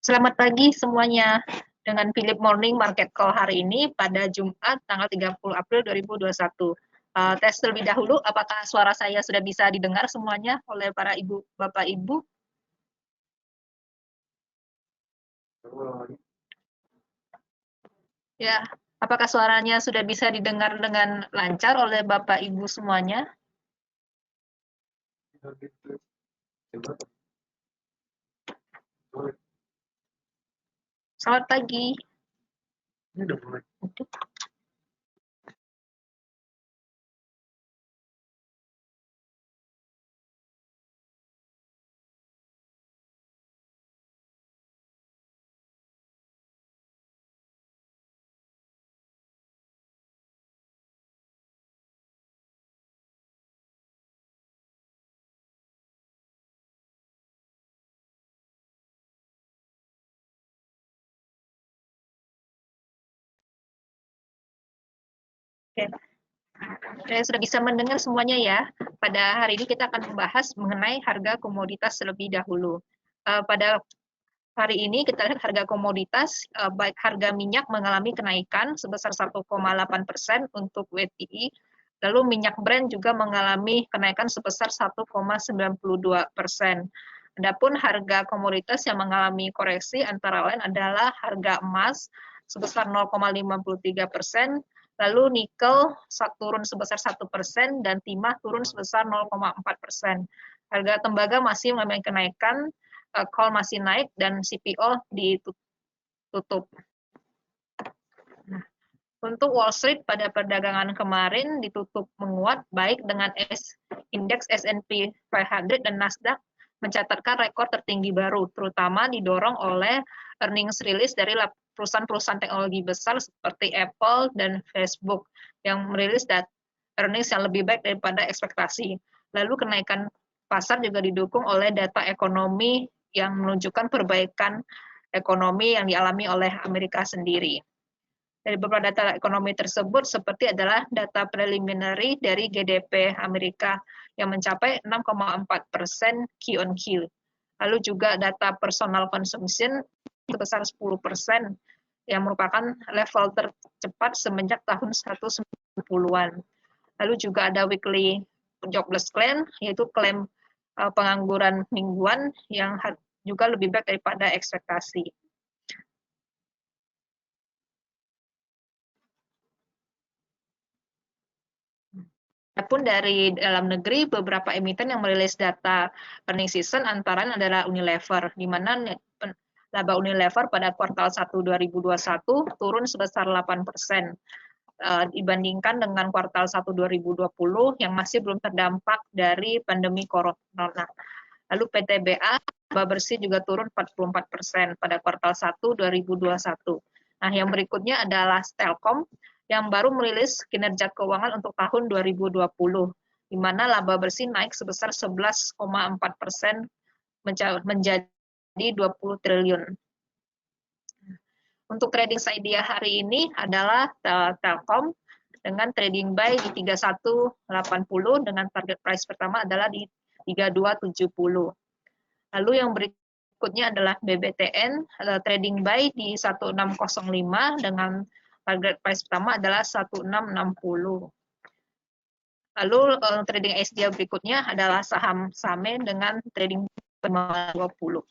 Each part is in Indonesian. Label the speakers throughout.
Speaker 1: Selamat pagi semuanya. Dengan Philip Morning Market Call hari ini pada Jumat tanggal 30 April 2021. Tes terlebih dahulu, apakah suara saya sudah bisa didengar semuanya oleh para ibu, bapak, ibu? Ya, apakah suaranya sudah bisa didengar dengan lancar oleh bapak, ibu semuanya? Selamat pagi. Oke. Saya sudah bisa mendengar semuanya ya. Pada hari ini kita akan membahas mengenai harga komoditas terlebih dahulu. Pada hari ini kita lihat harga komoditas, baik harga minyak mengalami kenaikan sebesar 1,8% untuk WTI, lalu minyak Brent juga mengalami kenaikan sebesar 1,92%. Adapun harga komoditas yang mengalami koreksi antara lain adalah harga emas sebesar 0,53%, lalu nikel turun sebesar 1% dan timah turun sebesar 0,4%. Harga tembaga masih mengalami kenaikan, coal masih naik dan CPO ditutup. Nah, untuk Wall Street pada perdagangan kemarin ditutup menguat baik dengan indeks S&P 500 dan Nasdaq mencatatkan rekor tertinggi baru, terutama didorong oleh earnings release dari perusahaan-perusahaan teknologi besar seperti Apple dan Facebook yang merilis earnings yang lebih baik daripada ekspektasi. Lalu kenaikan pasar juga didukung oleh data ekonomi yang menunjukkan perbaikan ekonomi yang dialami oleh Amerika sendiri. Dari beberapa data ekonomi tersebut seperti adalah data preliminary dari GDP Amerika yang mencapai 6,4% Q on Q. Lalu juga data personal consumption sebesar 10% yang merupakan level tercepat semenjak tahun 1990-an. Lalu juga ada weekly jobless claim, yaitu klaim pengangguran mingguan yang juga lebih baik daripada ekspektasi. Adapun dari dalam negeri, beberapa emiten yang merilis data earnings season antara lain adalah Unilever, di mana laba Unilever pada kuartal 1 2021 turun sebesar 8%, dibandingkan dengan kuartal 1 2020 yang masih belum terdampak dari pandemi corona. Lalu PTBA laba bersih juga turun 44% pada kuartal 1 2021. Nah, yang berikutnya adalah Telkom yang baru merilis kinerja keuangan untuk tahun 2020, di mana laba bersih naik sebesar 11,4% menjadi 20 triliun. Untuk trading idea hari ini adalah Telkom dengan trading buy di 3180 dengan target price pertama adalah di 3270. Lalu yang berikutnya adalah BBTN, trading buy di 1605 dengan target price pertama adalah 1660. Lalu trading idea berikutnya adalah saham SAME dengan trading 20.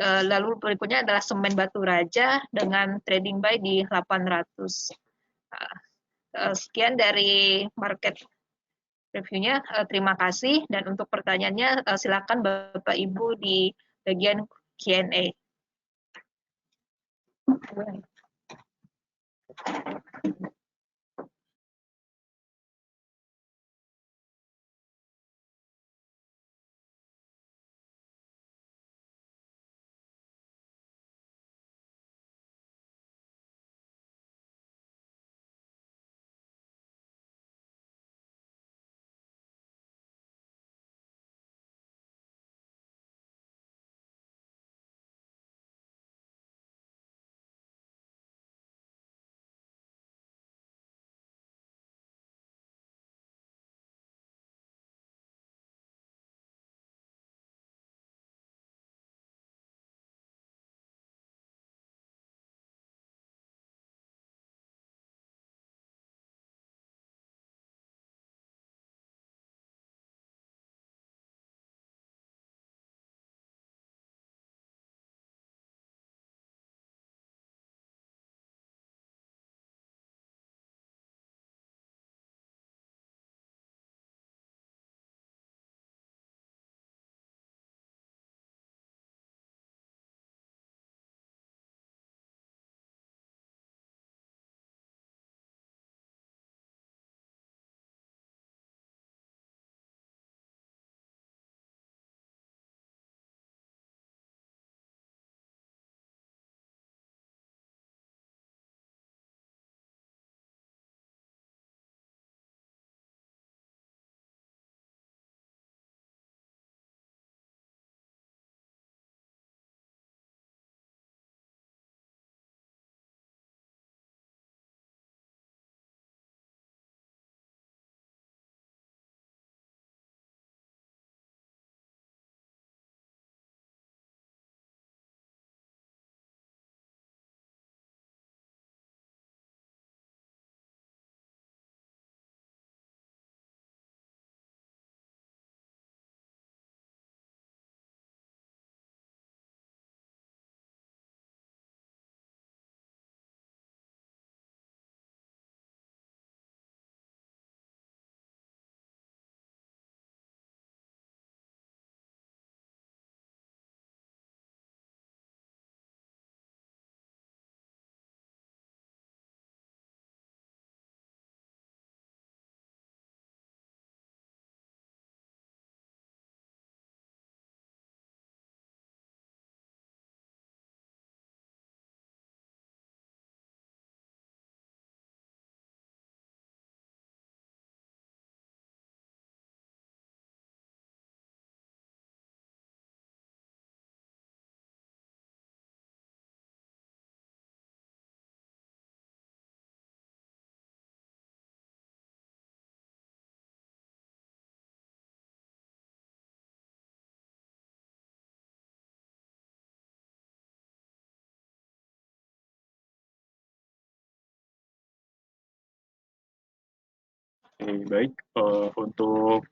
Speaker 1: Lalu berikutnya adalah semen batu raja dengan trading buy di 800. Sekian dari market reviewnya. Terima kasih dan untuk pertanyaannya silakan Bapak Ibu di bagian Q&A.
Speaker 2: Oke, baik. Untuk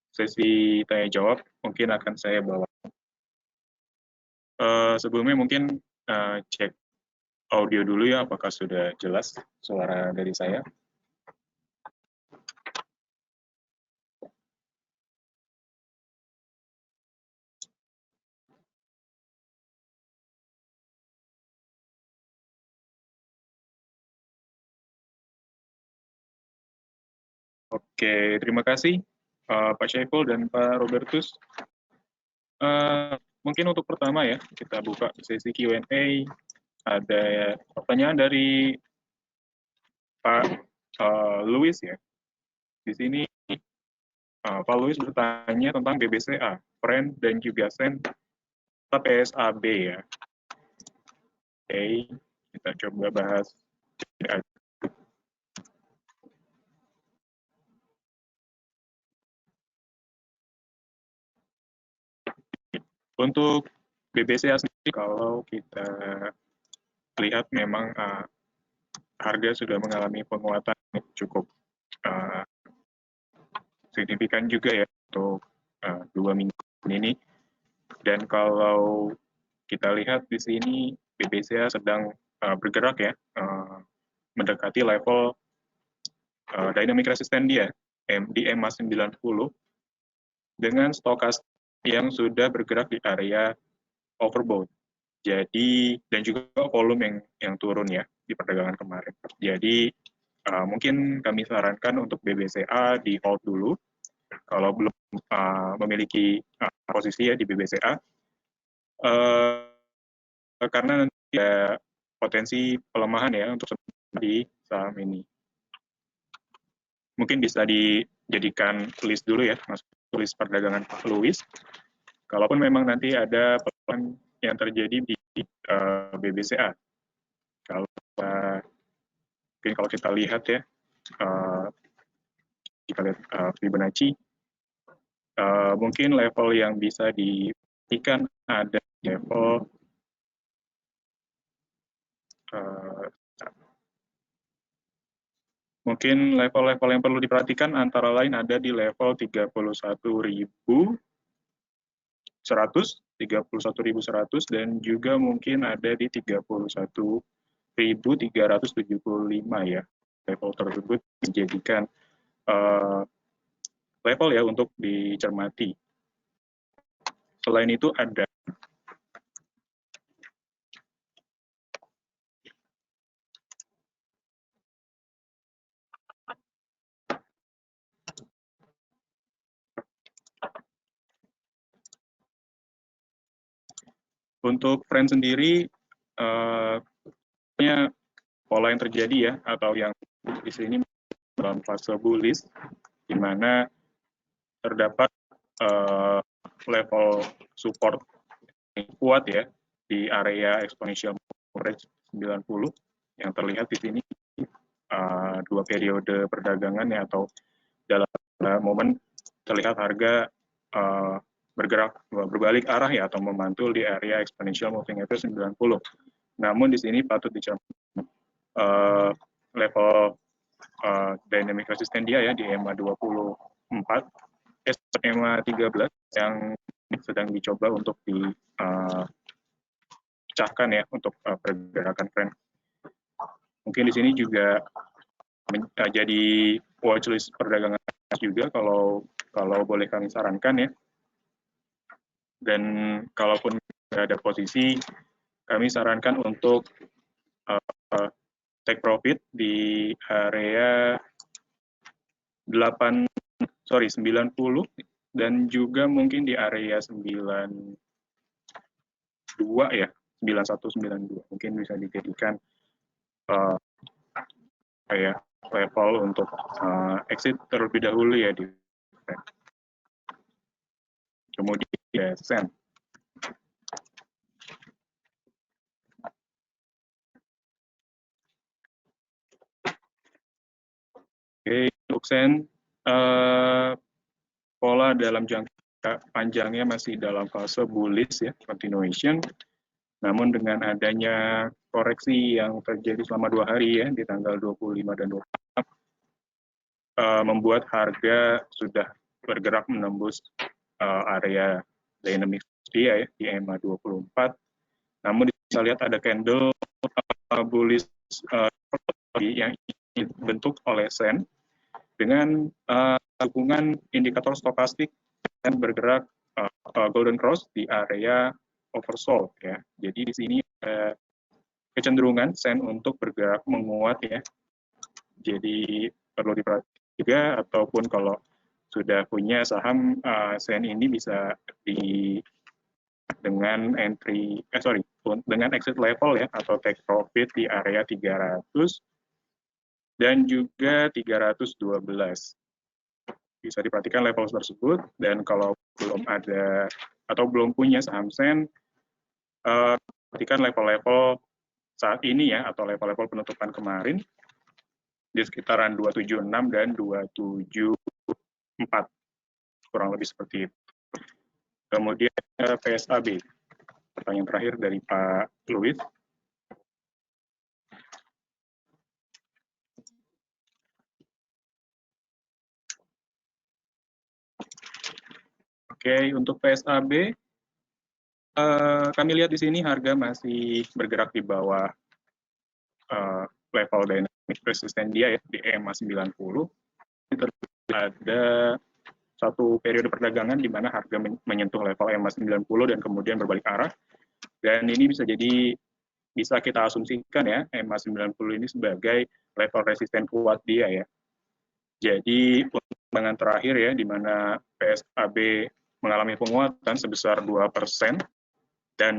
Speaker 2: sesi tanya jawab mungkin akan saya bawa. Sebelumnya mungkin cek audio dulu ya, apakah sudah jelas suara dari saya. Oke, terima kasih Pak Syaiful dan Pak Robertus. Mungkin untuk pertama ya, kita buka sesi Q&A. Ada pertanyaan dari Pak Louis ya. Di sini Pak Louis bertanya tentang BBCA, Friend dan juga Sen, PSAB ya. Oke, kita coba bahas. Untuk BBCA sendiri, kalau kita lihat memang harga sudah mengalami penguatan cukup signifikan juga ya untuk 2 minggu ini. Dan kalau kita lihat di sini BBCA sedang bergerak ya, mendekati level dynamic resistance dia di EMA 90 dengan stokastik yang sudah bergerak di area overbought. Jadi dan juga volume yang turun ya di perdagangan kemarin. Jadi mungkin kami sarankan untuk BBCA di hold dulu kalau belum memiliki posisi ya di BBCA karena nanti ada potensi pelemahan ya untuk di saham ini. Mungkin bisa dijadikan list dulu ya, masuk list perdagangan Pak Louis. Kalaupun memang nanti ada pelemahan yang terjadi di BBCA. Mungkin kalau kita lihat ya, kita lihat Fibonacci, mungkin level yang bisa diperhatikan ada level mungkin level-level yang perlu diperhatikan antara lain ada di level 31.100 dan juga mungkin ada di 31.375 ya. Level tersebut dijadikan level ya untuk dicermati. Selain itu ada untuk Friend sendiri pola yang terjadi ya atau yang di sini dalam fase bullish di mana terdapat level support yang kuat ya di area exponential average 90 yang terlihat di sini 2 periode perdagangan ya atau dalam momen terlihat harga bergerak berbalik arah ya atau memantul di area exponential moving average 90. Namun di sini patut dicermati level dynamic resistance dia ya di EMA 24, EMA 13 yang sedang dicoba untuk dipecahkan ya untuk pergerakan trend. Mungkin di sini juga jadi watchlist perdagangan juga kalau boleh kami sarankan ya. Dan kalaupun ada posisi, kami sarankan untuk take profit di area 90 dan juga mungkin di area 92 ya, 9192 mungkin bisa dijadikan level untuk exit terlebih dahulu ya di kemudian Sen. Oke, untuk Sen pola dalam jangka panjangnya masih dalam fase bullish ya, continuation. Namun dengan adanya koreksi yang terjadi selama 2 hari ya, di tanggal 25 dan 26, membuat harga sudah bergerak menembus area dynamic dia ya, di EMA 24. Namun bisa lihat ada candle bullish yang dibentuk oleh SEN dengan dukungan indikator stokastik dan bergerak golden cross di area oversold ya. Jadi di sini kecenderungan SEN untuk bergerak menguat ya. Jadi perlu diperhatikan juga, ataupun kalau sudah punya saham SEN ini bisa dengan dengan exit level ya, atau take profit di area 300 dan juga 312. Bisa diperhatikan level tersebut, dan kalau belum ada atau belum punya saham SEN, perhatikan level-level saat ini ya, atau level-level penutupan kemarin di sekitaran 276 dan 274, kurang lebih seperti itu. Kemudian PSAB, pertanyaan terakhir dari Pak Louis. Oke, untuk PSAB, kami lihat di sini harga masih bergerak di bawah level dynamic resistance dia ya, di EMA 90. Ada satu periode perdagangan di mana harga menyentuh level EMA 90 dan kemudian berbalik arah. Dan ini bisa kita asumsikan ya, EMA 90 ini sebagai level resisten kuat dia ya. Jadi untuk perdagangan terakhir ya, di mana PSAB mengalami penguatan sebesar 2%, dan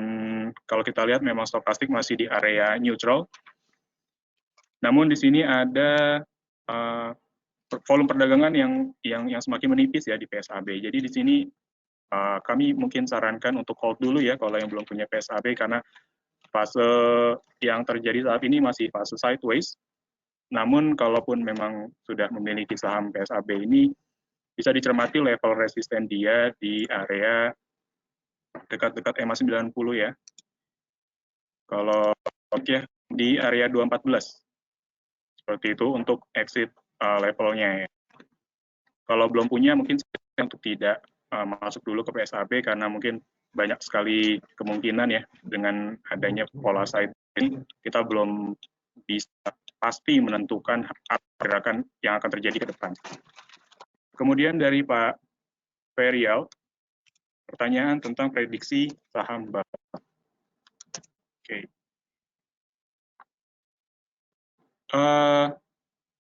Speaker 2: kalau kita lihat memang stokastik masih di area neutral. Namun di sini ada volume perdagangan yang semakin menipis ya di PSAB. Jadi di sini kami mungkin sarankan untuk hold dulu ya kalau yang belum punya PSAB, karena fase yang terjadi saat ini masih fase sideways. Namun kalaupun memang sudah memiliki saham PSAB ini, bisa dicermati level resisten dia di area dekat-dekat EMA 90 ya. Kalau di area 214. Seperti itu untuk exit levelnya ya. Kalau belum punya mungkin untuk tidak masuk dulu ke PSAB, karena mungkin banyak sekali kemungkinan ya, dengan adanya pola side ini kita belum bisa pasti menentukan gerakan yang akan terjadi ke depan. Kemudian dari Pak Ferial, pertanyaan tentang prediksi saham Bapak. Oke.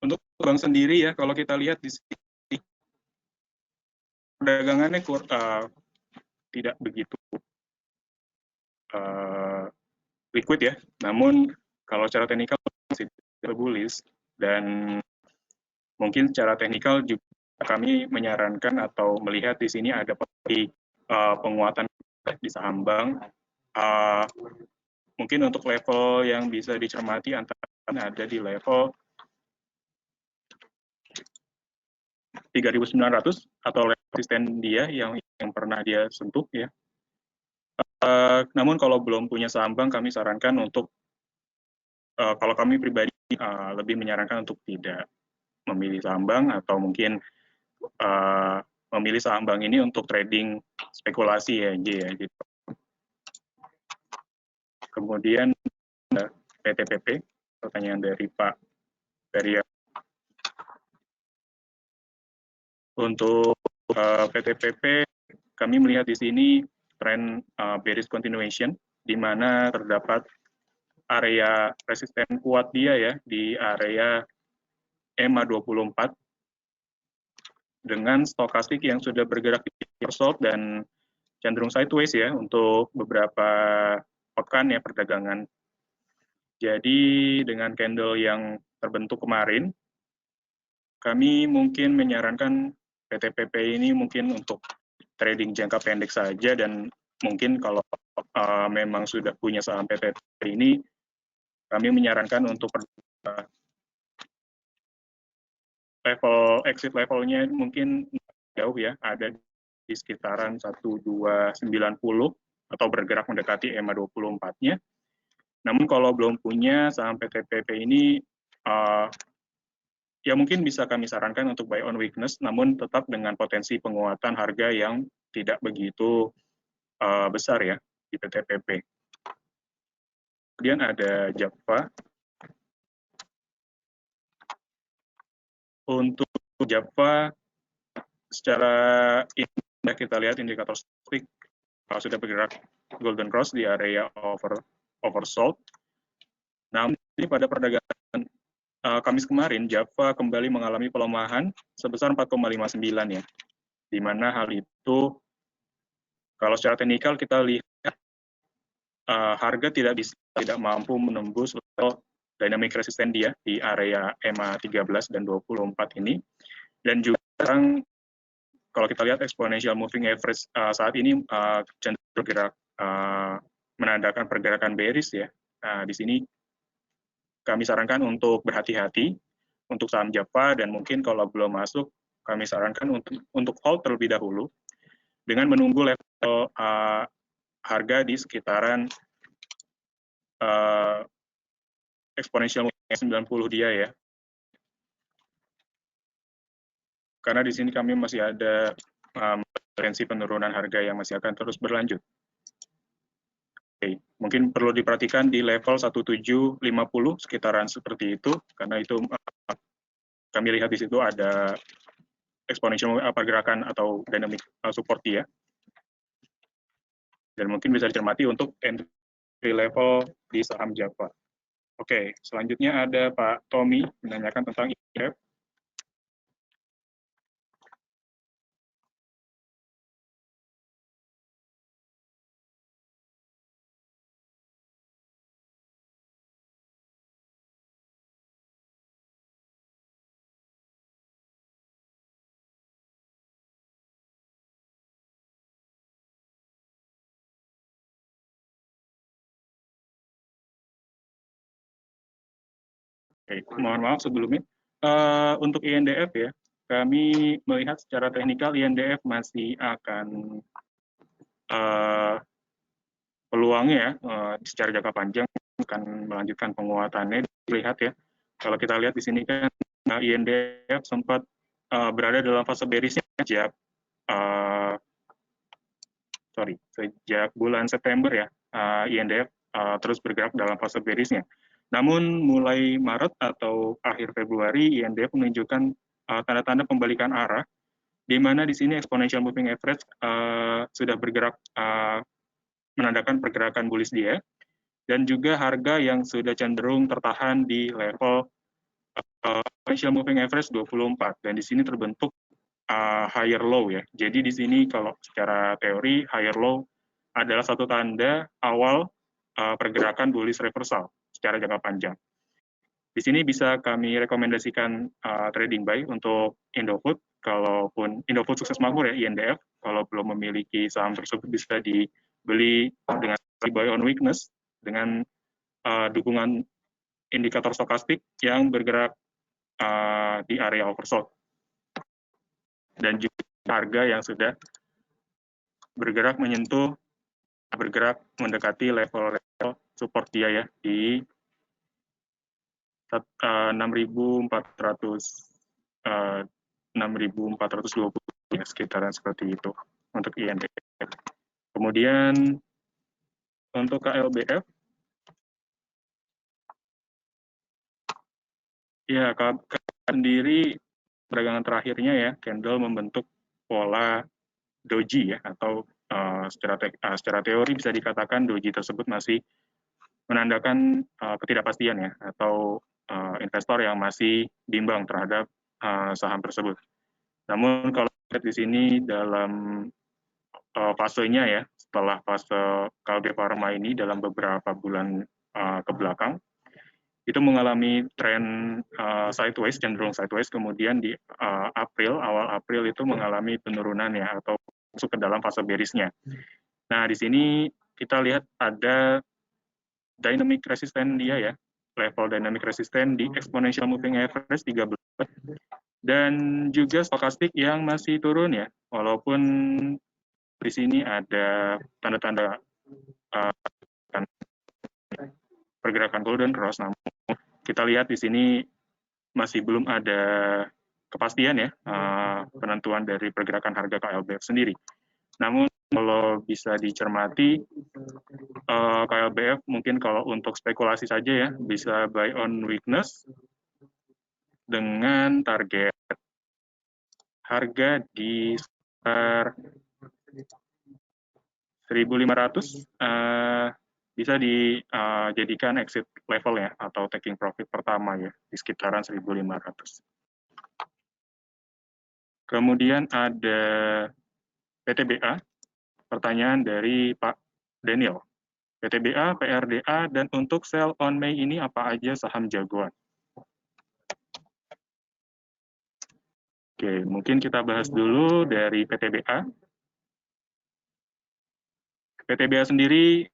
Speaker 2: Untuk bank sendiri ya, kalau kita lihat di sini perdagangannya tidak begitu liquid ya. Namun kalau secara teknikal masih bullish, dan mungkin secara teknikal juga kami menyarankan atau melihat di sini ada penguatan di saham bank. Mungkin untuk level yang bisa dicermati antara ada di level 3.900 atau resisten dia yang pernah dia sentuh ya. Namun kalau belum punya saham bank, kami sarankan untuk kalau kami pribadi lebih menyarankan untuk tidak memilih saham bank, atau mungkin memilih saham bank ini untuk trading spekulasi ya, gitu. Kemudian PTPP, pertanyaan dari Pak Feria. Untuk PTPP, kami melihat di sini tren bearish continuation, di mana terdapat area resisten kuat dia ya di area EMA 24 dengan stokastik yang sudah bergerak di oversold dan cenderung sideways ya untuk beberapa pekan ya perdagangan. Jadi dengan candle yang terbentuk kemarin, kami mungkin menyarankan PTPP ini mungkin untuk trading jangka pendek saja, dan mungkin kalau memang sudah punya saham PTPP ini, kami menyarankan untuk level exit levelnya mungkin jauh ya, ada di sekitaran 1290 atau bergerak mendekati EMA 24-nya. Namun kalau belum punya saham PTPP ini, ya mungkin bisa kami sarankan untuk buy on weakness, namun tetap dengan potensi penguatan harga yang tidak begitu besar ya di PTPP. Kemudian ada Java. Untuk Java, secara kita lihat indikator statistik sudah bergerak golden cross di area oversold. Namun pada perdagangan Kamis kemarin, Java kembali mengalami pelemahan sebesar 4,59 ya, di mana hal itu kalau secara teknikal kita lihat harga tidak mampu menembus level dynamic resisten dia di area EMA 13 dan 24 ini, dan juga kalau kita lihat exponential moving average saat ini cenderung bergerak menandakan pergerakan bearish ya. Nah, di sini kami sarankan untuk berhati-hati untuk saham Java, dan mungkin kalau belum masuk kami sarankan untuk hold terlebih dahulu dengan menunggu level harga di sekitaran exponential moving 90 dia ya. Karena di sini kami masih ada potensi penurunan harga yang masih akan terus berlanjut. Oke, mungkin perlu diperhatikan di level 1750 sekitaran seperti itu, karena itu kami lihat di situ ada exponential pergerakan atau dynamic support dia. Dan mungkin bisa dicermati untuk entry level di saham Java. Oke, selanjutnya ada Pak Tommy menanyakan tentang ETF. Oke, mohon maaf sebelumnya. Untuk INDF ya, kami melihat secara teknikal INDF masih akan peluangnya secara jangka panjang akan melanjutkan penguatannya. Dilihat ya, kalau kita lihat di sini kan INDF sempat berada dalam fase bearish sejak sejak bulan September ya, INDF terus bergerak dalam fase bearish-nya. Namun mulai Maret atau akhir Februari, INDF menunjukkan tanda-tanda pembalikan arah, di mana di sini exponential moving average sudah bergerak menandakan pergerakan bullish dia, dan juga harga yang sudah cenderung tertahan di level exponential moving average 24, dan di sini terbentuk higher low ya. Jadi di sini kalau secara teori higher low adalah satu tanda awal pergerakan bullish reversal secara jangka panjang. Di sini bisa kami rekomendasikan trading buy untuk Indofood, kalaupun Indofood Sukses Makmur ya, INDF, kalau belum memiliki saham tersebut bisa dibeli dengan buy on weakness dengan dukungan indikator stokastik yang bergerak di area oversold, dan juga harga yang sudah bergerak mendekati level support dia ya di 6.420 ya, sekitaran seperti itu untuk INDF. Kemudian untuk KLBF ya, sendiri perdagangan terakhirnya ya, candle membentuk pola doji ya, atau secara teori bisa dikatakan doji tersebut masih menandakan ketidakpastian ya, atau investor yang masih bimbang terhadap saham tersebut. Namun kalau lihat di sini dalam fasenya ya, setelah fase Kalbe Pharma ini dalam beberapa bulan ke belakang, itu mengalami tren sideways, cenderung sideways, kemudian di awal April itu mengalami penurunan ya, atau masuk ke dalam fase bearish-nya. Nah, di sini kita lihat ada dynamic resisten dia ya, level dynamic resisten di exponential moving average 13, dan juga stokastik yang masih turun ya, walaupun di sini ada tanda-tanda pergerakan golden cross, namun kita lihat di sini masih belum ada kepastian ya penentuan dari pergerakan harga KLBF sendiri. Namun kalau bisa dicermati, KLBF mungkin kalau untuk spekulasi saja ya, bisa buy on weakness dengan target harga di sekitar 1.500 bisa dijadikan exit level ya, atau taking profit pertama ya, di sekitaran 1.500. Kemudian ada PTBA, pertanyaan dari Pak Daniel. PTBA, PRDA, dan untuk sell on May ini apa aja saham jagoan? Oke, mungkin kita bahas dulu dari PTBA. PTBA sendiri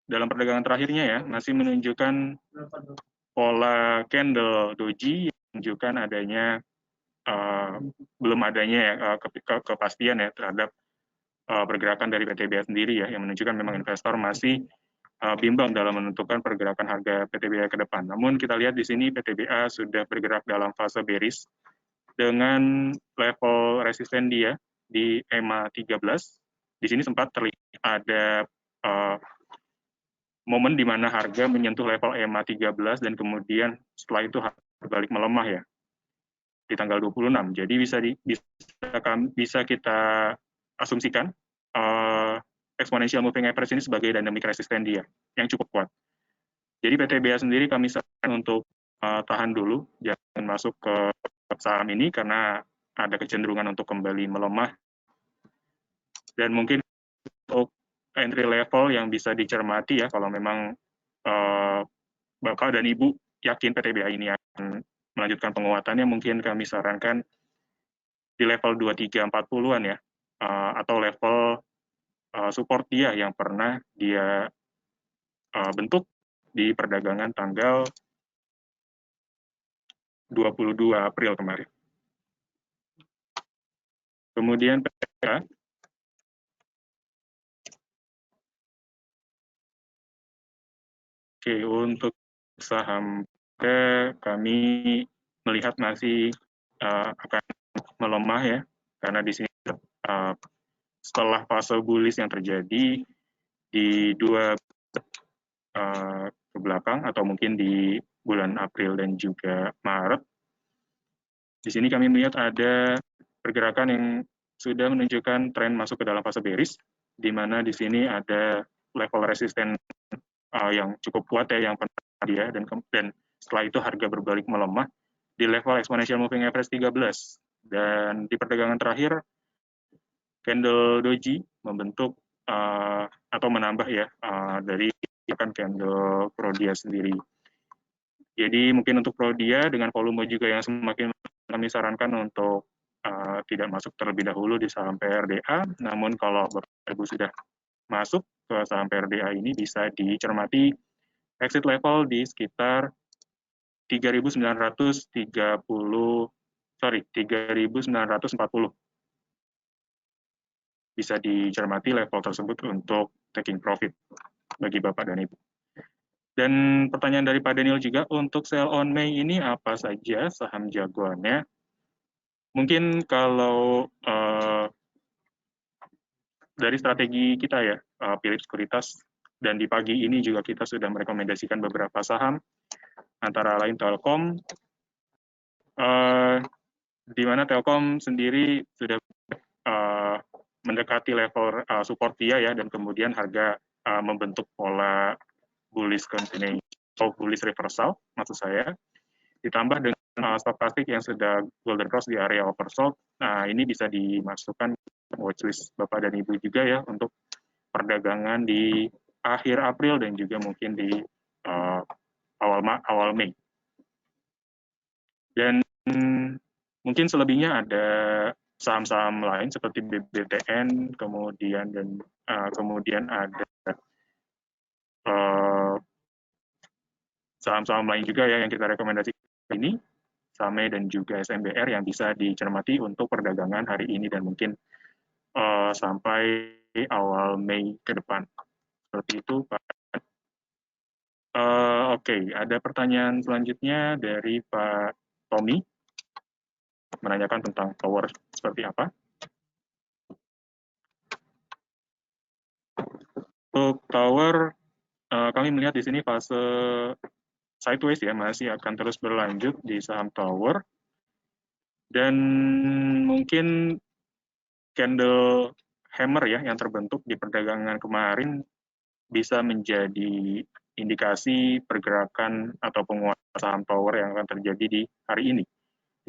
Speaker 2: dalam perdagangan terakhirnya ya, masih menunjukkan pola candle doji yang menunjukkan adanya belum adanya ya, kepastian ya terhadap pergerakan dari PTBA sendiri ya, yang menunjukkan memang investor masih bimbang dalam menentukan pergerakan harga PTBA ke depan. Namun kita lihat di sini PTBA sudah bergerak dalam fase bearish dengan level resisten dia di EMA 13. Di sini sempat terlihat ada momen di mana harga menyentuh level EMA 13 dan kemudian setelah itu berbalik melemah ya di tanggal 26. Jadi bisa kita asumsikan exponential moving average ini sebagai dynamic resisten dia yang cukup kuat. Jadi PTBA sendiri kami sarankan untuk tahan dulu, jangan masuk ke saham ini karena ada kecenderungan untuk kembali melemah. Dan mungkin untuk entry level yang bisa dicermati ya, kalau memang Bapak dan Ibu yakin PTBA ini akan melanjutkan penguatannya, mungkin kami sarankan di level 2340-an ya, atau level support dia yang pernah dia bentuk di perdagangan tanggal 22 April kemarin. Kemudian PTBA, oke, untuk saham kami melihat masih akan melemah ya, karena di sini setelah fase bullish yang terjadi di dua ke belakang atau mungkin di bulan April dan juga Maret. Di sini kami melihat ada pergerakan yang sudah menunjukkan tren masuk ke dalam fase bearish, di mana di sini ada level resisten yang cukup kuat ya yang pernah dia, dan setelah itu harga berbalik melemah di level exponential moving average 13. Dan di perdagangan terakhir candle doji membentuk atau menambah ya dari candle Prodia sendiri. Jadi mungkin untuk Prodia dengan volume juga yang semakin, kami sarankan untuk tidak masuk terlebih dahulu di saham PRDA. Namun kalau Bapak Ibu sudah masuk ke saham PRDA ini, bisa dicermati exit level di sekitar 3.940. Bisa dicermati level tersebut untuk taking profit bagi Bapak dan Ibu. Dan pertanyaan dari Pak Daniel juga, untuk sell on May ini apa saja saham jagoannya? Mungkin kalau dari strategi kita ya, pilih sekuritas, dan di pagi ini juga kita sudah merekomendasikan beberapa saham, antara lain Telkom, di mana Telkom sendiri sudah mendekati level support dia ya, dan kemudian harga membentuk pola bullish continuing atau bullish reversal maksud saya, ditambah dengan stokastik yang sudah golden cross di area oversold. Nah, ini bisa dimasukkan watchlist Bapak dan Ibu juga ya untuk perdagangan di akhir April dan juga mungkin di awal Mei. Dan mungkin selebihnya ada saham-saham lain seperti BBTN, kemudian ada saham-saham lain juga ya yang kita rekomendasikan ini, SAME dan juga SMBR yang bisa dicermati untuk perdagangan hari ini dan mungkin sampai awal Mei ke depan. Seperti itu, Pak. Oke, ada pertanyaan selanjutnya dari Pak Tommy, menanyakan tentang tower seperti apa. Untuk tower, kami melihat di sini fase sideways ya, masih akan terus berlanjut di saham tower. Dan mungkin candle hammer ya yang terbentuk di perdagangan kemarin bisa menjadi indikasi pergerakan atau penguatan saham tower yang akan terjadi di hari ini.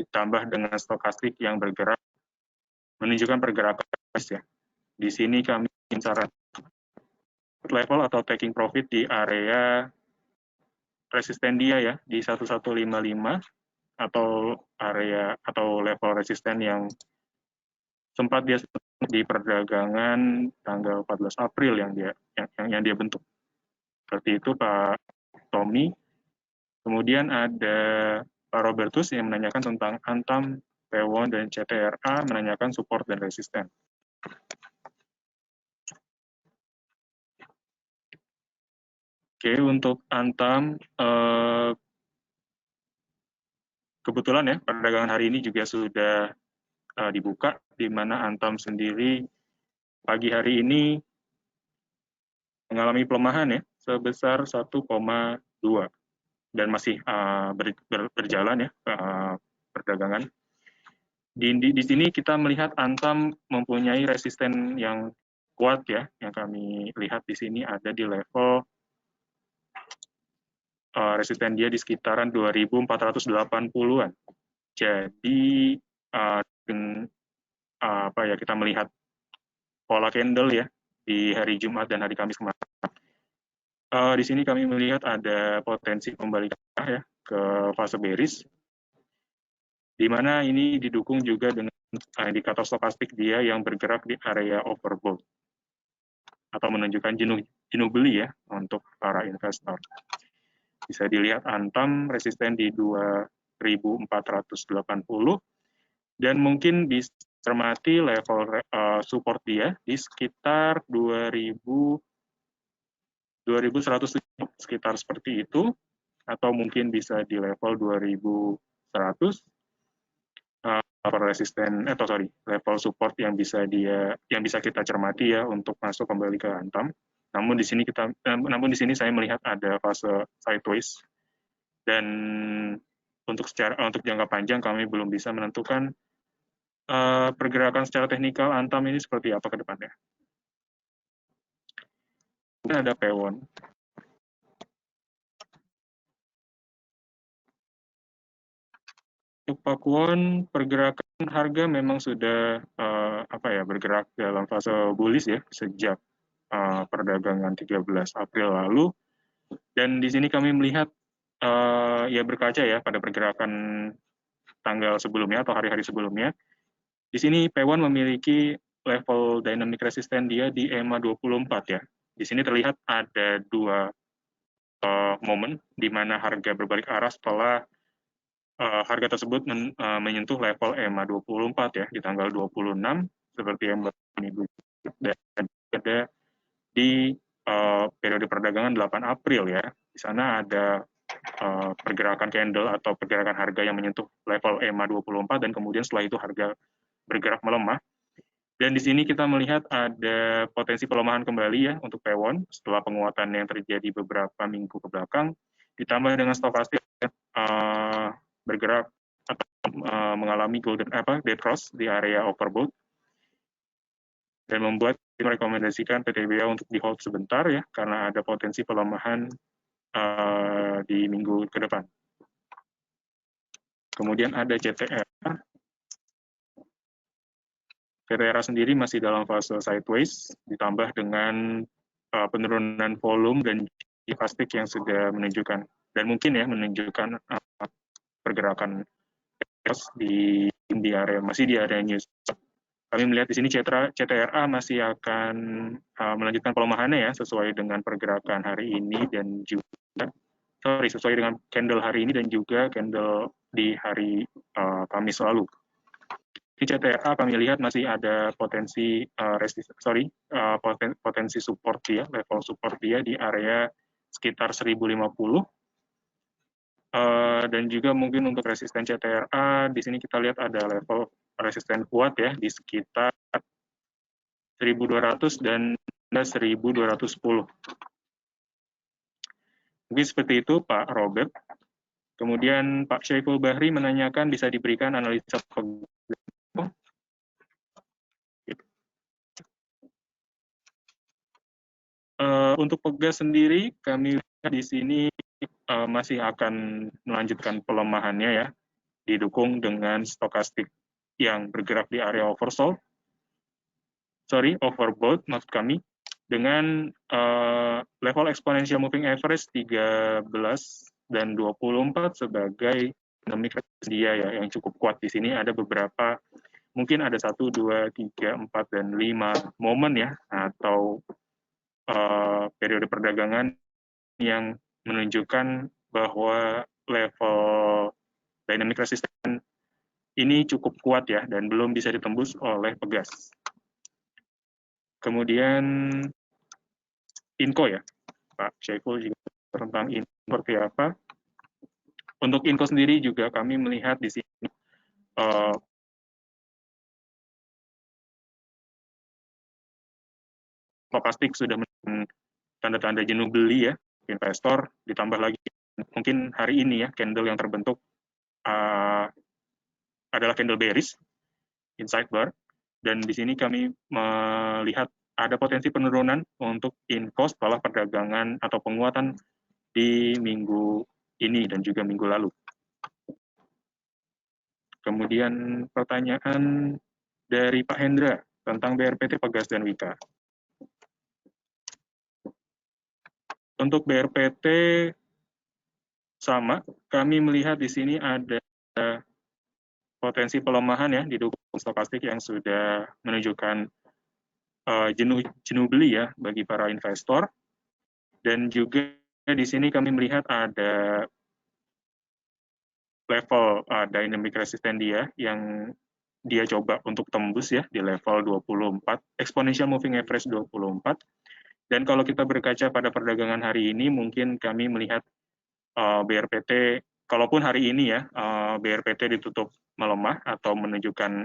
Speaker 2: Ditambah dengan stokastik yang bergerak menunjukkan pergerakan ya. Di sini kami saran level atau taking profit di area resisten dia ya di 1155 atau area atau level resisten yang sempat dia di perdagangan tanggal 14 April yang dia bentuk. Seperti itu Pak Tommy. Kemudian ada Pak Robertus yang menanyakan tentang Antam, Pewon, dan CTRA, menanyakan support dan resisten. Oke, untuk Antam, kebetulan ya perdagangan hari ini juga sudah dibuka, di mana Antam sendiri pagi hari ini mengalami pelemahan ya sebesar 1,2 dan masih berjalan ya perdagangan. Di sini kita melihat Antam mempunyai resisten yang kuat ya, yang kami lihat di sini ada di level resisten dia di sekitaran 2.480-an. Jadi kita melihat pola candle ya di hari Jumat dan hari Kamis kemarin. Di sini kami melihat ada potensi kembali ya ke fase bearish, di mana ini didukung juga dengan indikator stokastik dia yang bergerak di area overbought atau menunjukkan jenuh beli ya untuk para investor. Bisa dilihat Antam resisten di 2.480 dan mungkin bisa cermati level support dia di sekitar 2.100 sekitar seperti itu, atau mungkin bisa di level 2.100 level support yang bisa kita cermati ya untuk masuk kembali ke Antam. Namun di sini saya melihat ada fase sideways dan untuk jangka panjang kami belum bisa menentukan pergerakan secara teknikal Antam ini seperti apa ke depannya. Mungkin ada Pewon. Untuk Pakuwon, pergerakan harga memang sudah bergerak dalam fase bullish ya sejak perdagangan 13 April lalu. Dan di sini kami melihat berkaca ya pada pergerakan tanggal sebelumnya atau hari-hari sebelumnya. Di sini Pewon memiliki level dynamic resistance dia di EMA 24 ya. Di sini terlihat ada dua momen di mana harga berbalik arah setelah harga tersebut menyentuh level EMA 24 ya di tanggal 26 seperti yang Ibu dan ada di periode perdagangan 8 April ya. Di sana ada pergerakan candle atau pergerakan harga yang menyentuh level EMA 24 dan kemudian setelah itu harga bergerak melemah. Dan di sini kita melihat ada potensi pelemahan kembali ya untuk Pewon setelah penguatan yang terjadi beberapa minggu ke belakang, ditambah dengan stokastik bergerak atau mengalami dead cross di area overbought dan membuat merekomendasikan PTBA untuk di hold sebentar ya karena ada potensi pelemahan di minggu ke depan. Kemudian ada CTRA. CTRA sendiri masih dalam fase sideways ditambah dengan penurunan volume dan stokastik yang sudah menunjukkan dan mungkin ya menunjukkan pergerakan di area news. Kami melihat di sini CTRA masih akan melanjutkan pelemahannya ya sesuai dengan pergerakan hari ini dan juga sesuai dengan candle hari ini dan juga candle di hari Kamis lalu. Di CTRA kami lihat masih ada potensi potensi support dia, level support dia di area sekitar 1050 Dan juga mungkin untuk resisten CTRA, di sini kita lihat ada level resisten kuat ya, di sekitar 1200 dan 1210. Mungkin seperti itu Pak Robert. Kemudian Pak Syaiful Bahri menanyakan bisa diberikan analisa untuk pegas sendiri, kami lihat di sini masih akan melanjutkan pelemahannya ya, didukung dengan stokastik yang bergerak di area overbought maksud kami, dengan level exponential moving average 13 dan 24 sebagai dinamik dia ya yang cukup kuat. Di sini ada beberapa, mungkin ada 1, 2, 3, 4, dan 5 momen ya, atau periode perdagangan yang menunjukkan bahwa level dynamic resistance ini cukup kuat ya, dan belum bisa ditembus oleh pegas. Kemudian Inco ya, Pak Syaiful juga tentang Inco seperti apa. Untuk Inco sendiri juga kami melihat di sini stokastik sudah menunjukkan tanda-tanda jenuh beli ya, investor, ditambah lagi mungkin hari ini ya, candle yang terbentuk adalah candle bearish, inside bar, dan di sini kami melihat ada potensi penurunan untuk Inco setelah perdagangan atau penguatan di minggu ini dan juga minggu lalu. Kemudian pertanyaan dari Pak Hendra tentang BRPT, Pegas, dan Wika. Untuk BRPT sama, kami melihat di sini ada potensi pelemahan ya, didukung stokastik yang sudah menunjukkan jenuh beli ya bagi para investor, dan juga di sini kami melihat ada level dynamic resistance dia yang dia coba untuk tembus ya di level 24, exponential moving average 24. Dan kalau kita berkaca pada perdagangan hari ini, mungkin kami melihat BRPT, kalaupun hari ini ya BRPT ditutup melemah atau menunjukkan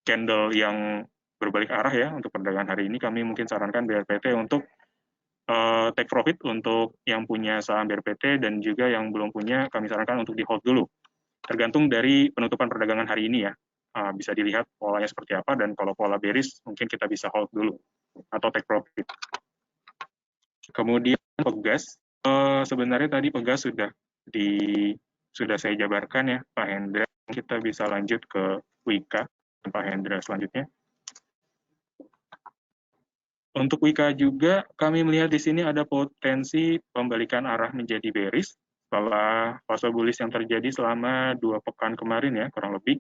Speaker 2: candle yang berbalik arah ya untuk perdagangan hari ini, kami mungkin sarankan BRPT untuk take profit untuk yang punya saham BRPT, dan juga yang belum punya kami sarankan untuk di hold dulu. Tergantung dari penutupan perdagangan hari ini ya. Bisa dilihat polanya seperti apa, dan kalau pola bearish mungkin kita bisa hold dulu atau take profit. Kemudian Pegas, sebenarnya tadi Pegas sudah saya jabarkan ya Pak Hendra. Kita bisa lanjut ke Wika Pak Hendra selanjutnya. Untuk Wika juga kami melihat di sini ada potensi pembalikan arah menjadi bearish setelah fase bullish yang terjadi selama 2 pekan kemarin ya kurang lebih,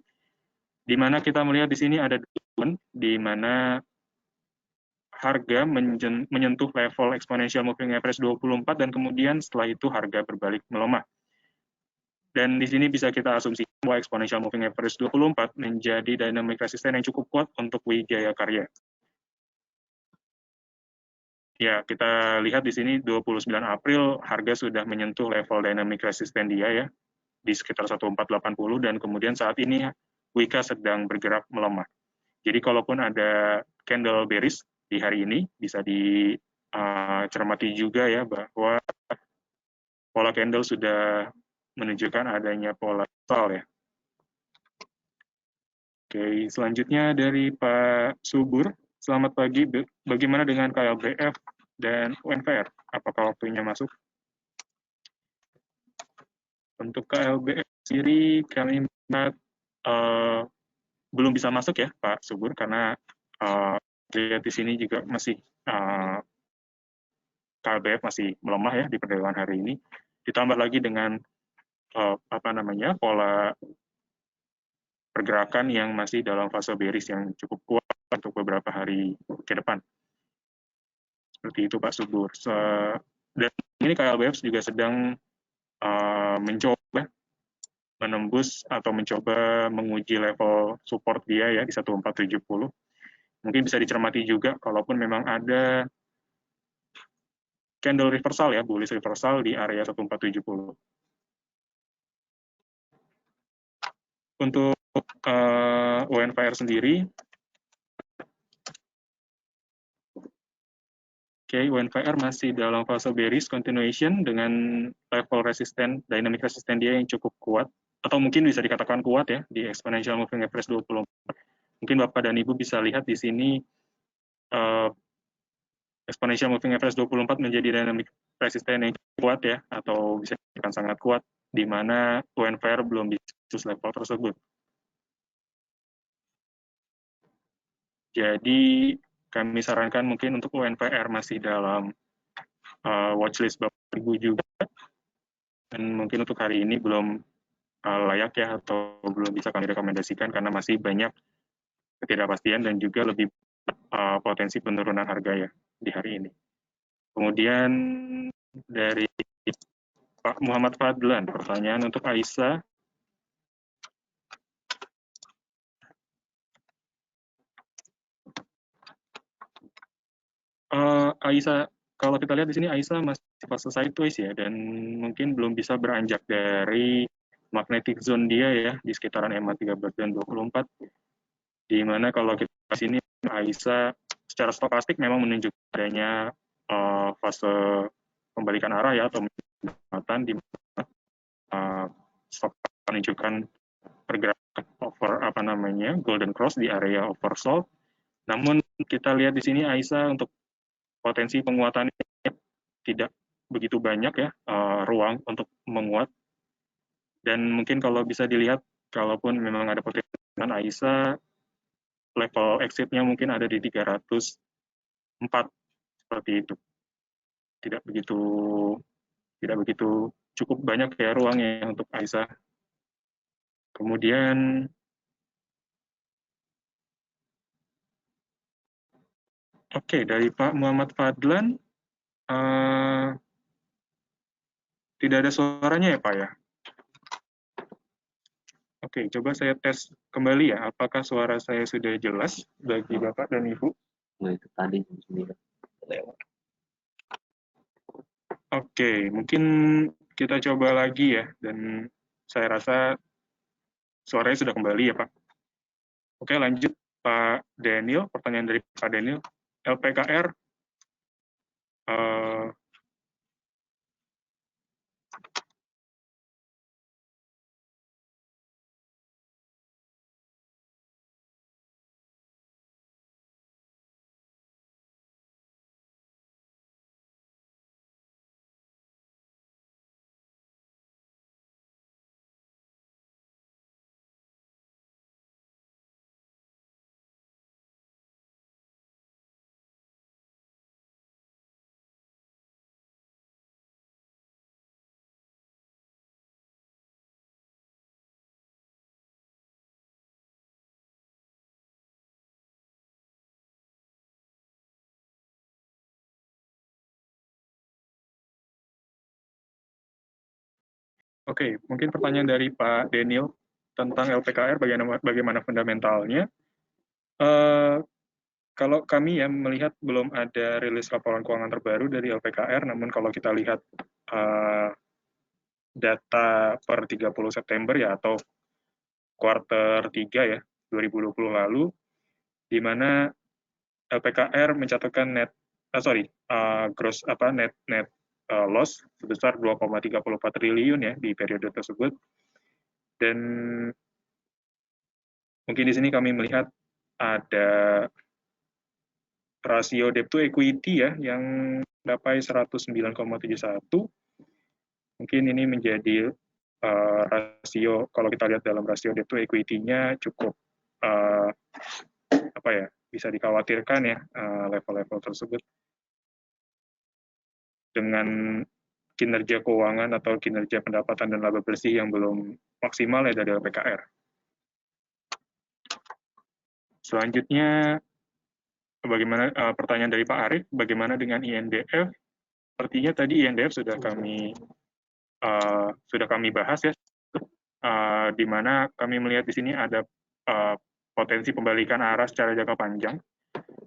Speaker 2: di mana kita melihat di sini ada di mana harga menyentuh level exponential moving average 24, dan kemudian setelah itu harga berbalik melemah. Dan di sini bisa kita asumsi bahwa exponential moving average 24 menjadi dynamic resistance yang cukup kuat untuk Wijaya Karya. Ya, kita lihat di sini 29 April harga sudah menyentuh level dynamic resistance dia ya di sekitar 1480, dan kemudian saat ini Wika sedang bergerak melemah. Jadi kalaupun ada candle bearish di hari ini bisa dicermati juga ya bahwa pola candle sudah menunjukkan adanya pola sell ya. Oke, selanjutnya dari Pak Subur. Selamat pagi, bagaimana dengan KLBF dan UNVR? Apakah waktunya masuk? Untuk KLBF sendiri kami melihat belum bisa masuk ya Pak Subur, karena lihat di sini juga masih KLBF masih melemah ya di perdagangan hari ini. Ditambah lagi dengan pola pergerakan yang masih dalam fase bearish yang cukup kuat untuk beberapa hari ke depan. Seperti itu Pak Subur. Dan ini KLBF juga sedang mencoba menembus atau mencoba menguji level support dia ya di 1470. Mungkin bisa dicermati juga kalaupun memang ada candle reversal ya, bullish reversal di area 1470. Untuk UNVR sendiri, UNVR masih dalam fase bearish continuation dengan level resisten, dynamic resisten dia yang cukup kuat, atau mungkin bisa dikatakan kuat ya, di exponential moving average 24. Mungkin Bapak dan Ibu bisa lihat di sini exponential moving average 24 menjadi dynamic resisten yang kuat ya, atau bisa dikatakan sangat kuat, di mana UNVR belum bisa level tersebut. Jadi kami sarankan mungkin untuk UNVR masih dalam watchlist Bapak Ibu juga, dan mungkin untuk hari ini belum layak ya, atau belum bisa kami rekomendasikan karena masih banyak ketidakpastian dan juga lebih potensi penurunan harga ya di hari ini. Kemudian dari Pak Muhammad Fadlan, pertanyaan untuk Aisyah. Aisyah, kalau kita lihat di sini Aisyah masih fase sideways ya, dan mungkin belum bisa beranjak dari magnetic zone dia ya, di sekitaran EMA 13 dan 24, di mana kalau kita di sini Aisyah secara stokastik memang menunjukkan adanya fase pembalikan arah ya, atau peningkatan di mana stok menunjukkan pergerakan over golden cross di area oversold. Namun kita lihat di sini Aisyah untuk potensi penguatannya tidak begitu banyak ya, ruang untuk menguat. Dan mungkin kalau bisa dilihat, kalaupun memang ada potensi Aisyah, level exit-nya mungkin ada di 304, seperti itu. Tidak begitu cukup banyak ya ruangnya untuk Aisyah. Kemudian dari Pak Muhammad Fadlan, tidak ada suaranya ya Pak ya? Coba saya tes kembali ya, apakah suara saya sudah jelas bagi Bapak dan Ibu?
Speaker 3: Itu tadi lewat.
Speaker 2: Mungkin kita coba lagi ya, dan saya rasa suaranya sudah kembali ya Pak. Lanjut Pak Daniel, pertanyaan dari Pak Daniel. LPKR, mungkin pertanyaan dari Pak Daniel tentang LPKR, bagaimana fundamentalnya. Kalau kami ya melihat belum ada rilis laporan keuangan terbaru dari LPKR, namun kalau kita lihat data per 30 September ya, atau kuarter 3 ya, 2020 lalu, di mana LPKR mencatatkan gross net loss sebesar 2,34 triliun ya di periode tersebut. Dan mungkin di sini kami melihat ada rasio debt to equity ya yang mencapai 109,71. Mungkin ini menjadi rasio, kalau kita lihat dalam rasio debt to equity-nya cukup bisa dikhawatirkan ya level-level tersebut, dengan kinerja keuangan atau kinerja pendapatan dan laba bersih yang belum maksimal ya dari LPKR. Selanjutnya, bagaimana pertanyaan dari Pak Arief, bagaimana dengan INDF? Sepertinya tadi INDF sudah kami bahas ya, di mana kami melihat di sini ada potensi pembalikan arah secara jangka panjang,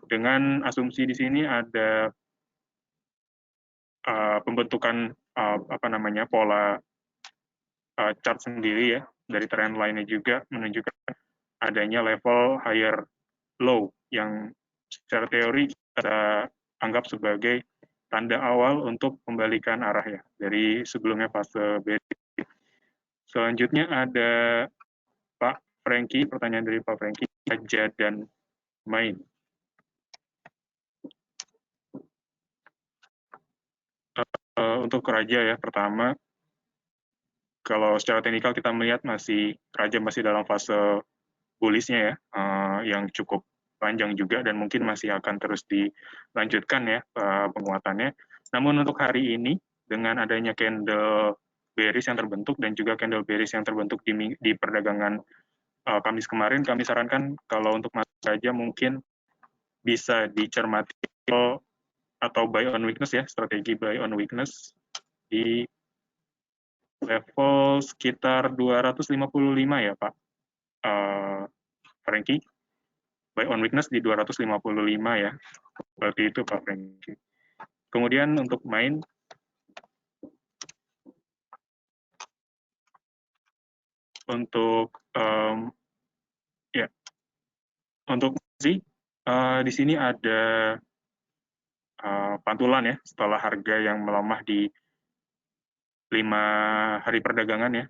Speaker 2: dengan asumsi di sini ada pembentukan pola chart sendiri ya, dari trend line-nya juga menunjukkan adanya level higher low yang secara teori kita anggap sebagai tanda awal untuk membalikan arah ya dari sebelumnya fase bearish. Selanjutnya ada Pak Franky, pertanyaan dari Pak Franky, Raja dan Main. Untuk Raja ya, pertama, kalau secara teknikal kita melihat Raja masih dalam fase bullish-nya ya, yang cukup panjang juga dan mungkin masih akan terus dilanjutkan ya penguatannya. Namun untuk hari ini, dengan adanya candle bearish yang terbentuk dan juga candle bearish yang terbentuk di perdagangan Kamis kemarin, kami sarankan kalau untuk masuk Raja mungkin bisa dicermati atau buy on weakness ya, strategi buy on weakness di level sekitar 255 ya Pak Franky. Buy on weakness di 255 ya, seperti itu Pak Franky. Kemudian untuk main, untuk ya, untuk di sini ada pantulan ya setelah harga yang melemah di 5 hari perdagangan ya,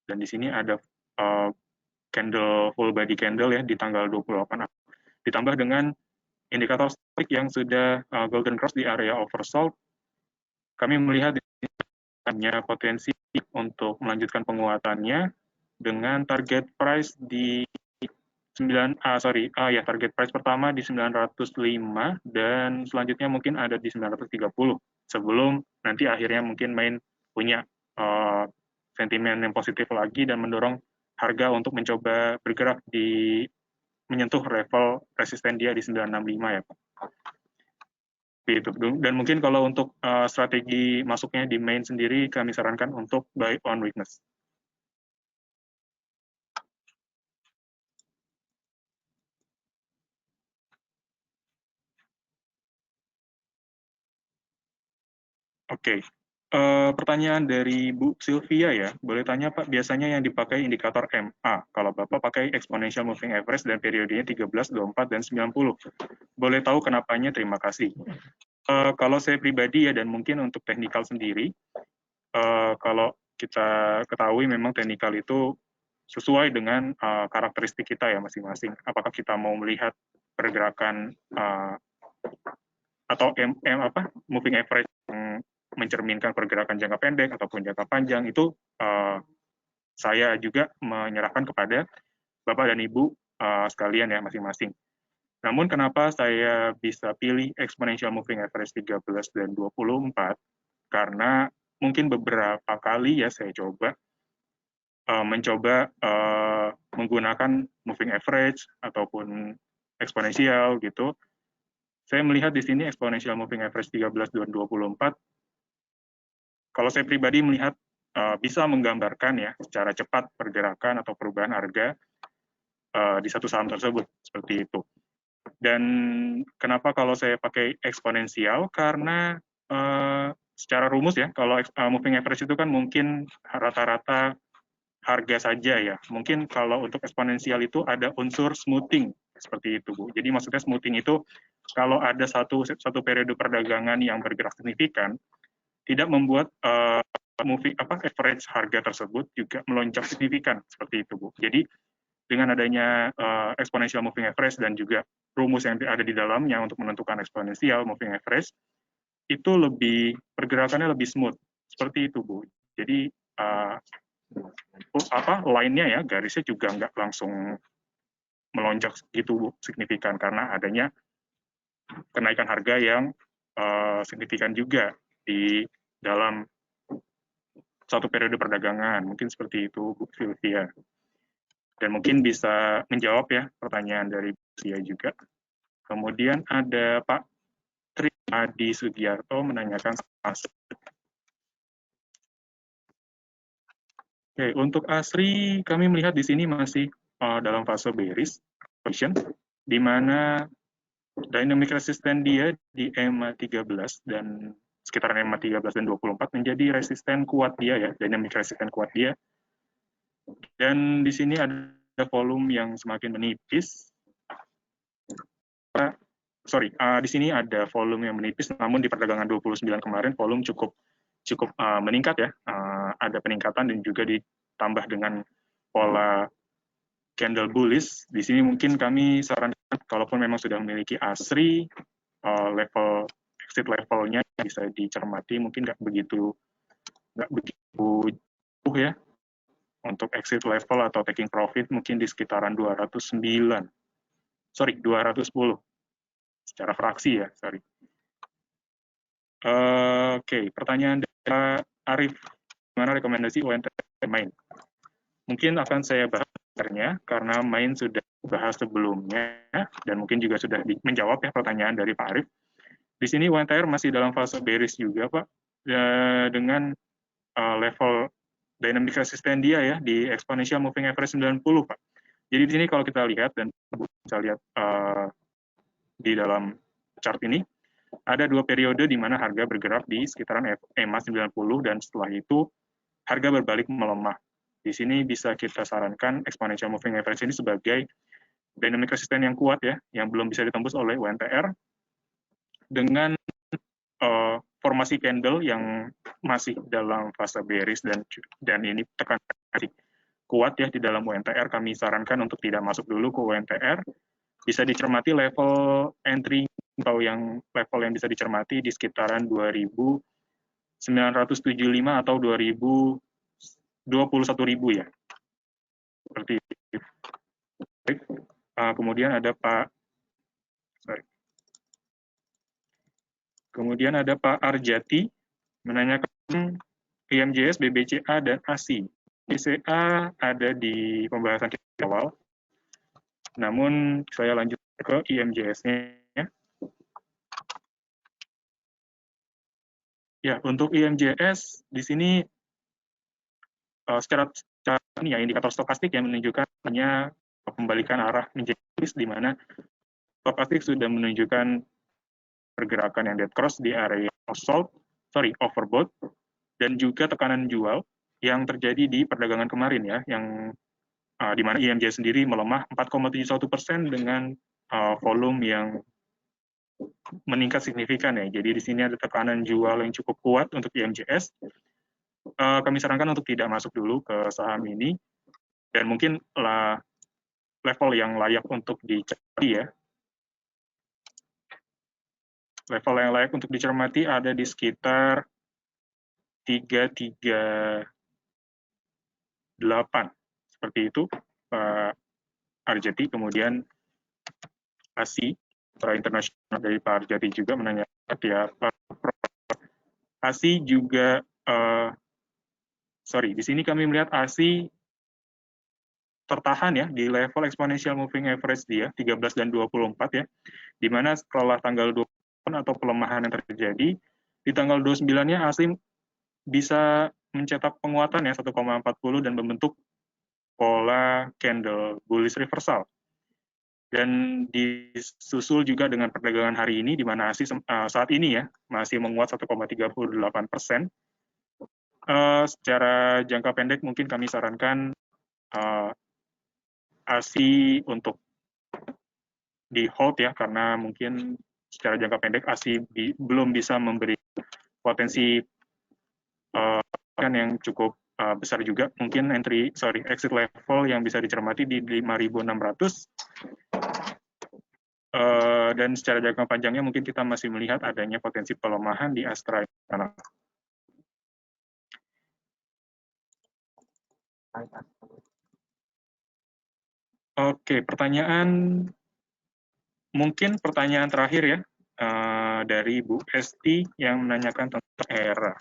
Speaker 2: dan di sini ada candle full body candle ya di tanggal 28 ditambah dengan indikator stick yang sudah golden cross di area oversold. Kami melihat hanya potensi untuk melanjutkan penguatannya dengan target price di target price pertama di 905 dan selanjutnya mungkin ada di 930 sebelum nanti akhirnya mungkin main punya sentimen yang positif lagi dan mendorong harga untuk mencoba bergerak menyentuh level resisten dia di 965 ya Pak. Itu. Dan mungkin kalau untuk strategi masuknya di main sendiri kami sarankan untuk buy on weakness. Oke, pertanyaan dari Bu Sylvia ya, boleh tanya Pak, biasanya yang dipakai indikator MA, kalau Bapak pakai exponential moving average dan periodenya 13, 24, dan 90. Boleh tahu kenapanya? Terima kasih. Kalau saya pribadi ya, dan mungkin untuk teknikal sendiri, kalau kita ketahui memang teknikal itu sesuai dengan karakteristik kita ya masing-masing. Apakah kita mau melihat pergerakan atau moving average yang mencerminkan pergerakan jangka pendek ataupun jangka panjang, itu saya juga menyerahkan kepada Bapak dan Ibu sekalian ya masing-masing. Namun kenapa saya bisa pilih exponential moving average 13 dan 24? Karena mungkin beberapa kali ya saya mencoba menggunakan moving average ataupun eksponensial gitu. Saya melihat di sini exponential moving average 13 dan 24, kalau saya pribadi melihat bisa menggambarkan ya secara cepat pergerakan atau perubahan harga di satu saham tersebut, seperti itu. Dan kenapa kalau saya pakai eksponensial? Karena secara rumus ya, kalau moving average itu kan mungkin rata-rata harga saja ya. Mungkin kalau untuk eksponensial itu ada unsur smoothing, seperti itu Bu. Jadi maksudnya smoothing itu kalau ada satu periode perdagangan yang bergerak signifikan, tidak membuat average harga tersebut juga melonjak signifikan, seperti itu Bu. Jadi dengan adanya exponential moving average dan juga rumus yang ada di dalamnya untuk menentukan exponential moving average, itu pergerakannya lebih smooth, seperti itu Bu. Jadi line-nya ya, garisnya juga nggak langsung melonjak gitu signifikan karena adanya kenaikan harga yang signifikan juga di dalam satu periode perdagangan. Mungkin seperti itu Bu Sylvia. Dan mungkin bisa menjawab ya pertanyaan dari Bu Sylvia juga. Kemudian ada Pak Tri Adi Sugiarto menanyakan ASRI. Oke, untuk ASRI kami melihat di sini masih dalam fase bearish position, di mana dynamic resistance dia di EMA 13 dan sekitaran EMA 13 dan 24 menjadi resisten kuat dia ya, dynamic resistance kuat dia. Dan di sini ada volume yang semakin menipis. Di sini ada volume yang menipis, namun di perdagangan 29 kemarin volume cukup meningkat ya. Ada peningkatan dan juga ditambah dengan pola candle bullish. Di sini mungkin kami sarankan, kalaupun memang sudah memiliki ASRI, level exit levelnya bisa dicermati, mungkin nggak begitu jauh ya. Untuk exit level atau taking profit mungkin di sekitaran 210 secara fraksi ya, sorry. Oke, pertanyaan dari Arif, gimana rekomendasi UNT main? Mungkin akan saya bahas karena main sudah bahas sebelumnya dan mungkin juga sudah menjawab ya pertanyaan dari Pak Arif. Di sini UNTR masih dalam fase bearish juga Pak, dengan level dynamic resistance dia ya di exponential moving average 90 Pak. Jadi di sini kalau kita lihat dan bisa lihat di dalam chart ini ada dua periode di mana harga bergerak di sekitaran EMA 90 dan setelah itu harga berbalik melemah. Di sini bisa kita sarankan exponential moving average ini sebagai dynamic resistance yang kuat ya, yang belum bisa ditembus oleh UNTR dengan formasi candle yang masih dalam fase bearish dan ini tekanan masih kuat ya di dalam UNTR. Kami sarankan untuk tidak masuk dulu ke UNTR. Bisa dicermati level entry atau yang level yang bisa dicermati di sekitaran 2.975 atau 21.000 ya. Seperti itu. Kemudian ada Pak Arjati menanyakan IMJS, BBCA, dan ASI. BCA ada di pembahasan kita awal, namun saya lanjut ke IMJS-nya. Ya, untuk IMJS di sini secara ini ya indikator stokastik yang menunjukkan hanya pembalikan arah menjadi di mana stokastik sudah menunjukkan pergerakan yang dead cross di area overbought dan juga tekanan jual yang terjadi di perdagangan kemarin ya, yang di mana IMJ sendiri melemah 4,71% dengan volume yang meningkat signifikan ya. Jadi di sini ada tekanan jual yang cukup kuat untuk IMJS. Kami sarankan untuk tidak masuk dulu ke saham ini dan mungkin level yang layak untuk dicermati ya. Level yang layak untuk dicermati ada di sekitar 338. Seperti itu, Pak Arjati. Kemudian ASI, Secara Internasional dari Pak Arjati juga menanyakan ya, ASI juga, di sini kami melihat ASI tertahan ya di level exponential moving average dia 13 dan 24 ya, di mana setelah tanggal 20 atau pelemahan yang terjadi di tanggal 29-nya ASI bisa mencetak penguatan ya 1,40 dan membentuk pola candle bullish reversal. Dan disusul juga dengan perdagangan hari ini di mana ASI saat ini ya masih menguat 1,38%. Secara jangka pendek mungkin kami sarankan ASI untuk di hold ya, karena mungkin secara jangka pendek ASI belum bisa memberi potensi yang cukup besar juga. Mungkin exit level yang bisa dicermati di 5.600. Dan secara jangka panjangnya mungkin kita masih melihat adanya potensi pelemahan di Astra. Oke, mungkin pertanyaan terakhir ya, dari Bu Esti yang menanyakan tentang ERA.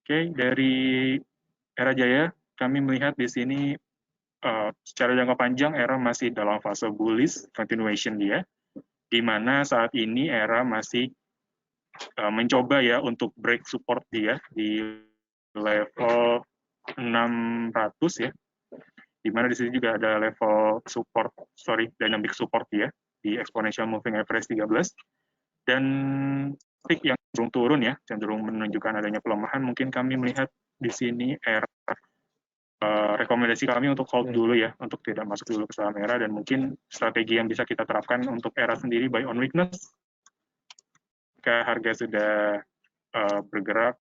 Speaker 2: Oke, dari ERA Jaya, kami melihat di sini secara jangka panjang ERA masih dalam fase bullish continuation dia, di mana saat ini ERA masih mencoba ya untuk break support dia di level 600 ya, di mana di sini juga ada level support, dynamic support ya di exponential moving average 13, dan yang cenderung turun ya, cenderung menunjukkan adanya pelemahan. Mungkin kami melihat di sini rekomendasi kami untuk hold dulu ya, untuk tidak masuk dulu ke saham ERA, dan mungkin strategi yang bisa kita terapkan untuk ERA sendiri buy on weakness. Jika harga sudah bergerak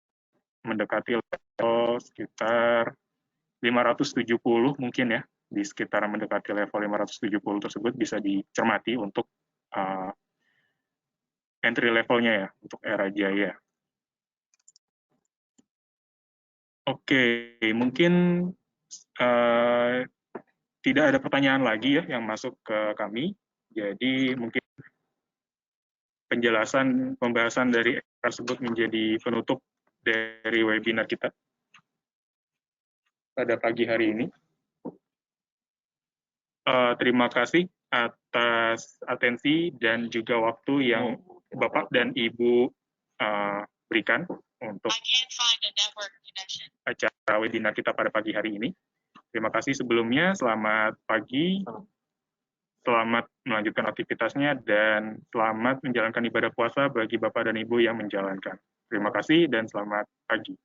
Speaker 2: mendekati level sekitar 570 mungkin ya, di sekitar mendekati level 570 tersebut bisa dicermati untuk entry levelnya ya, untuk ERA Jaya. Oke, mungkin tidak ada pertanyaan lagi ya yang masuk ke kami. Jadi mungkin pembahasan dari tersebut menjadi penutup dari webinar kita pada pagi hari ini. Terima kasih atas atensi dan juga waktu yang Bapak dan Ibu berikan untuk acara webinar kita pada pagi hari ini. Terima kasih sebelumnya, selamat pagi, selamat melanjutkan aktivitasnya, dan selamat menjalankan ibadah puasa bagi Bapak dan Ibu yang menjalankan. Terima kasih dan selamat pagi.